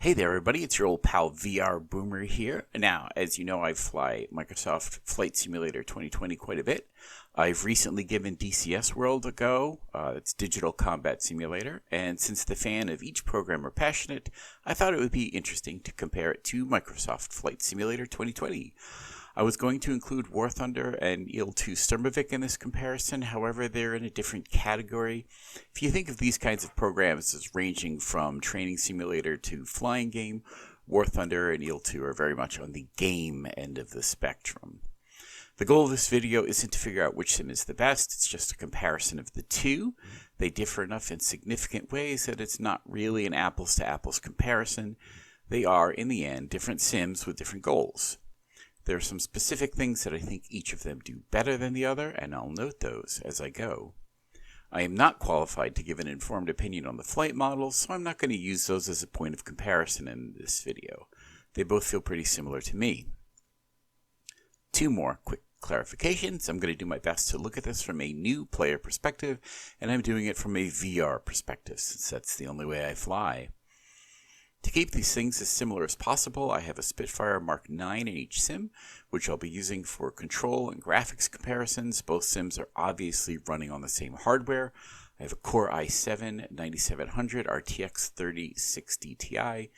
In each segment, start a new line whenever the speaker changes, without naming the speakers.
Hey there, everybody. It's your old pal VR Boomer here. Now, as you know, I fly Microsoft Flight Simulator 2020 quite a bit. I've recently given DCS World a go. It's Digital Combat Simulator. And since the fan of each program are passionate, I thought it would be interesting to compare it to Microsoft Flight Simulator 2020. I was going to include War Thunder and IL-2 Sturmovik in this comparison, however, they're in a different category. If you think of these kinds of programs as ranging from training simulator to flying game, War Thunder and IL-2 are very much on the game end of the spectrum. The goal of this video isn't to figure out which sim is the best, it's just a comparison of the two. They differ enough in significant ways that it's not really an apples-to-apples comparison. They are, in the end, different sims with different goals. There are some specific things that I think each of them do better than the other, and I'll note those as I go. I am not qualified to give an informed opinion on the flight models, so I'm not going to use those as a point of comparison in this video. They both feel pretty similar to me. Two more quick clarifications. I'm going to do my best to look at this from a new player perspective, and I'm doing it from a VR perspective, since that's the only way I fly. To keep these things as similar as possible, I have a Spitfire Mark 9 in each sim, which I'll be using for control and graphics comparisons. Both sims are obviously running on the same hardware. I have a Core i7 9700 RTX 3060 Ti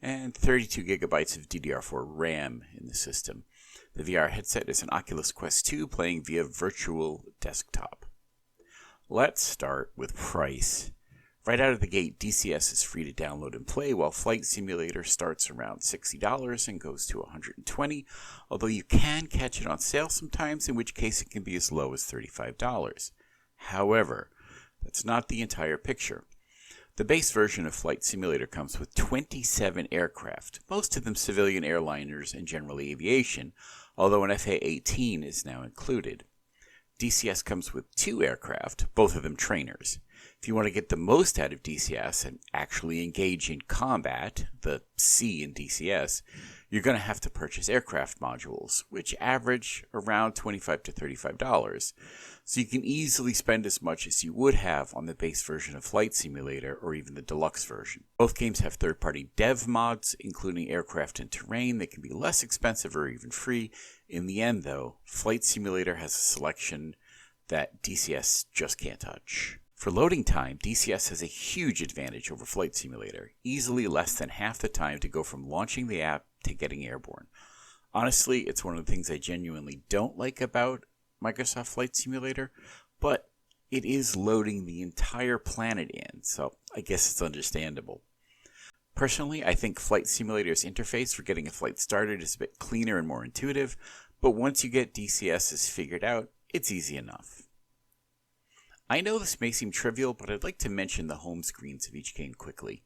and 32 gigabytes of DDR4 RAM in the system. The VR headset is an Oculus Quest 2 playing via virtual desktop. Let's start with price. Right out of the gate, DCS is free to download and play, while Flight Simulator starts around $60 and goes to $120, although you can catch it on sale sometimes, in which case it can be as low as $35. However, that's not the entire picture. The base version of Flight Simulator comes with 27 aircraft, most of them civilian airliners and general aviation, although an FA-18 is now included. DCS comes with 2 aircraft, both of them trainers. If you want to get the most out of DCS and actually engage in combat, the C in DCS, you're going to have to purchase aircraft modules, which average around $25 to $35. So you can easily spend as much as you would have on the base version of Flight Simulator or even the deluxe version. Both games have third-party dev mods, including aircraft and terrain that can be less expensive or even free. In the end, though, Flight Simulator has a selection that DCS just can't touch. For loading time, DCS has a huge advantage over Flight Simulator, easily less than half the time to go from launching the app to getting airborne. Honestly, it's one of the things I genuinely don't like about Microsoft Flight Simulator, but it is loading the entire planet in, so I guess it's understandable. Personally, I think Flight Simulator's interface for getting a flight started is a bit cleaner and more intuitive, but once you get DCS's figured out, it's easy enough. I know this may seem trivial, but I'd like to mention the home screens of each game quickly.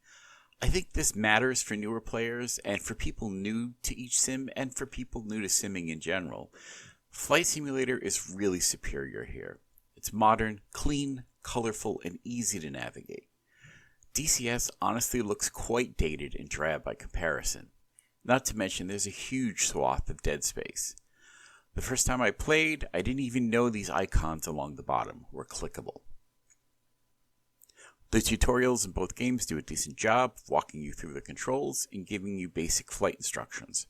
I think this matters for newer players and for people new to each sim and for people new to simming in general. Flight Simulator is really superior here. It's modern, clean, colorful, and easy to navigate. DCS honestly looks quite dated and drab by comparison. Not to mention there's a huge swath of dead space. The first time I played, I didn't even know these icons along the bottom were clickable. The tutorials in both games do a decent job of walking you through the controls and giving you basic flight instructions.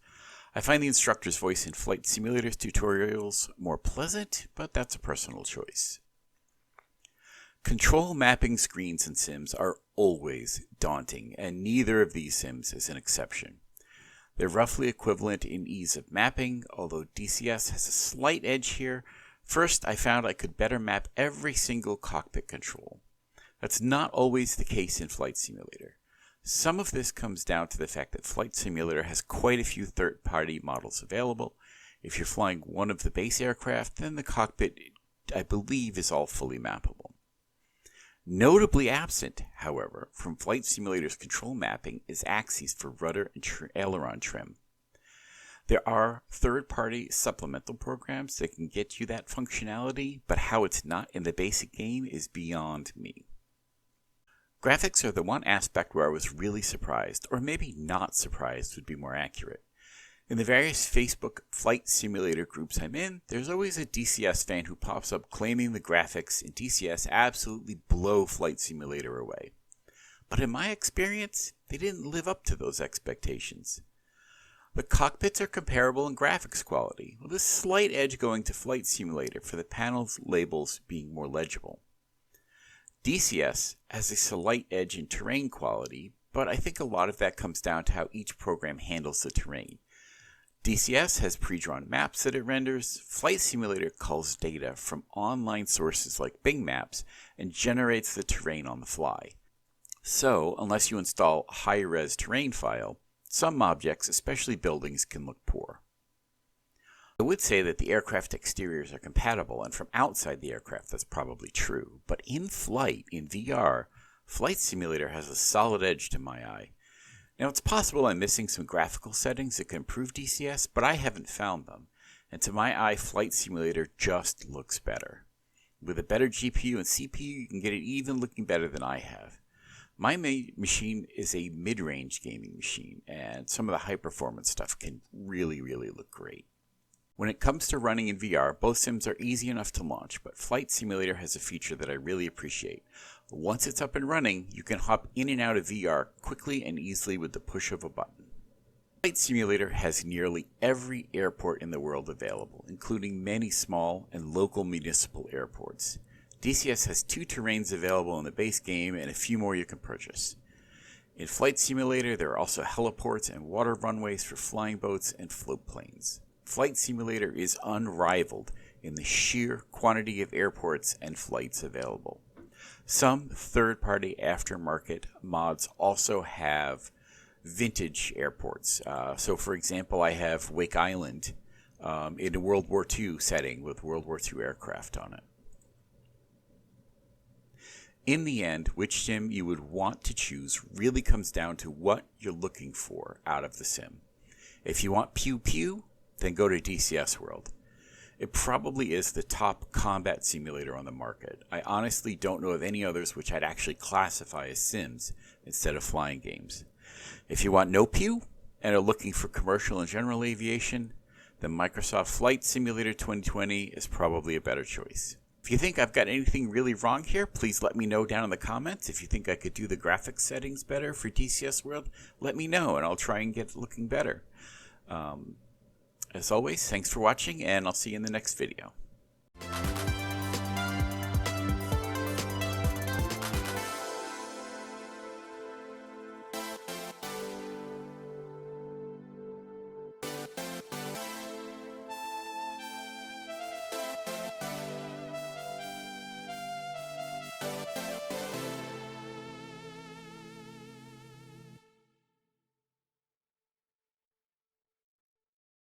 I find the instructor's voice in Flight Simulator's tutorials more pleasant, but that's a personal choice. Control mapping screens in sims are always daunting, and neither of these sims is an exception. They're roughly equivalent in ease of mapping, although DCS has a slight edge here. First, I found I could better map every single cockpit control. That's not always the case in Flight Simulator. Some of this comes down to the fact that Flight Simulator has quite a few third-party models available. If you're flying one of the base aircraft, then the cockpit, I believe, is all fully mappable. Notably absent, however, from Flight Simulator's control mapping is axes for rudder and aileron trim. There are third-party supplemental programs that can get you that functionality, but how it's not in the basic game is beyond me. Graphics are the one aspect where I was really surprised, or maybe not surprised would be more accurate. In the various Facebook Flight Simulator groups I'm in, there's always a DCS fan who pops up claiming the graphics in DCS absolutely blow Flight Simulator away. but in my experience, they didn't live up to those expectations. The cockpits are comparable in graphics quality, with a slight edge going to Flight Simulator for the panel's labels being more legible. DCS has a slight edge in terrain quality, but I think a lot of that comes down to how each program handles the terrain. DCS has pre-drawn maps that it renders. Flight Simulator culls data from online sources like Bing Maps and generates the terrain on the fly. So, unless you install a high-res terrain file, some objects, especially buildings, can look poor. I would say that the aircraft exteriors are compatible, and from outside the aircraft that's probably true, but in flight, in VR, Flight Simulator has a solid edge to my eye. Now, it's possible I'm missing some graphical settings that can improve DCS, but I haven't found them, and to my eye, Flight Simulator just looks better. With a better GPU and CPU, you can get it even looking better than I have. My machine is a mid-range gaming machine, and some of the high-performance stuff can really look great. When it comes to running in VR, both sims are easy enough to launch, but Flight Simulator has a feature that I really appreciate. Once it's up and running, you can hop in and out of VR quickly and easily with the push of a button. Flight Simulator has nearly every airport in the world available, including many small and local municipal airports. DCS has 2 terrains available in the base game and a few more you can purchase. In Flight Simulator, there are also heliports and water runways for flying boats and float planes. Flight Simulator is unrivaled in the sheer quantity of airports and flights available. Some third-party aftermarket mods also have vintage airports. So, for example, I have Wake Island in a World War II setting with World War II aircraft on it. In the end, which sim you would want to choose really comes down to what you're looking for out of the sim. If you want pew pew, then go to DCS World. It probably is the top combat simulator on the market. I honestly don't know of any others which I'd actually classify as sims instead of flying games. If you want no pew and are looking for commercial and general aviation, then Microsoft Flight Simulator 2020 is probably a better choice. If you think I've got anything really wrong here, please let me know down in the comments. If you think I could do the graphics settings better for DCS World, let me know and I'll try and get it looking better. As always, thanks for watching, and I'll see you in the next video.